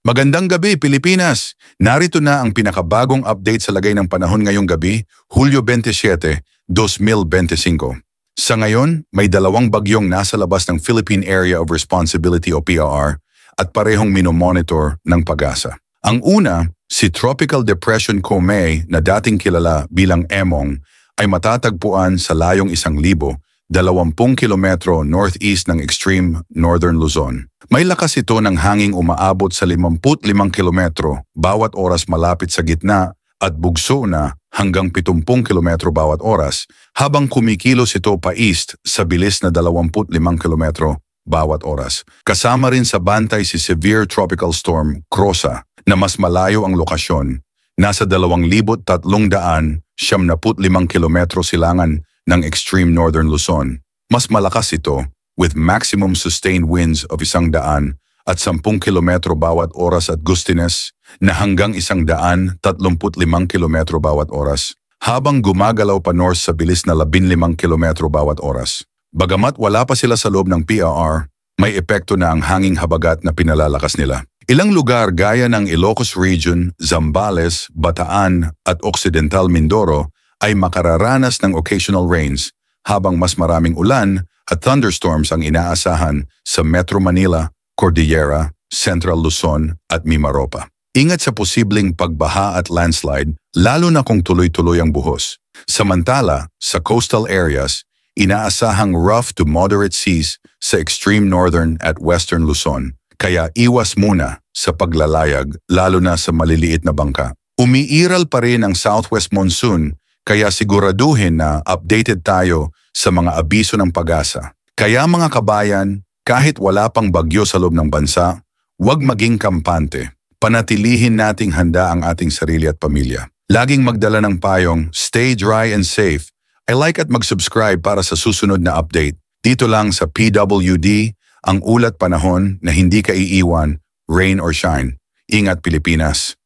Magandang gabi, Pilipinas! Narito na ang pinakabagong update sa lagay ng panahon ngayong gabi, Hulyo 27, 2025. Sa ngayon, may dalawang bagyong nasa labas ng Philippine Area of Responsibility o PRR at parehong minomonitor ng PAGASA. Ang una, si Tropical Depression Comey na dating kilala bilang Emong ay matatagpuan sa layong 1,020 kilometro northeast ng extreme northern Luzon. May lakas ito ng hanging umaabot sa 55 kilometro bawat oras malapit sa gitna at bugso na hanggang 70 kilometro bawat oras habang kumikilos ito pa east sa bilis na 25 kilometro bawat oras. Kasama rin sa bantay si Severe Tropical Storm Crosa na mas malayo ang lokasyon. Nasa 2,375 kilometro silangan ng extreme northern Luzon. Mas malakas ito with maximum sustained winds of 110 kilometro bawat oras at gustiness na hanggang 135 kilometro bawat oras habang gumagalaw pa north sa bilis na 15 kilometro bawat oras. Bagamat wala pa sila sa loob ng PRR, may epekto na ang hanging habagat na pinalalakas nila. Ilang lugar gaya ng Ilocos Region, Zambales, Bataan at Occidental Mindoro ay makararanas ng occasional rains habang mas maraming ulan at thunderstorms ang inaasahan sa Metro Manila, Cordillera, Central Luzon at Mimaropa. Ingat sa posibleng pagbaha at landslide lalo na kung tuloy-tuloy ang buhos. Samantala, sa coastal areas, inaasahang rough to moderate seas sa extreme northern at western Luzon. Kaya iwas muna sa paglalayag lalo na sa maliliit na bangka. Umiiral pa rin ang southwest monsoon kaya siguraduhin na updated tayo sa mga abiso ng PAGASA. Kaya mga kabayan, kahit wala pang bagyo sa loob ng bansa, huwag maging kampante. Panatilihin nating handa ang ating sarili at pamilya. Laging magdala ng payong, stay dry and safe. I like at mag-subscribe para sa susunod na update. Dito lang sa PWD, ang ulat panahon na hindi ka iiwan, rain or shine. Ingat Pilipinas!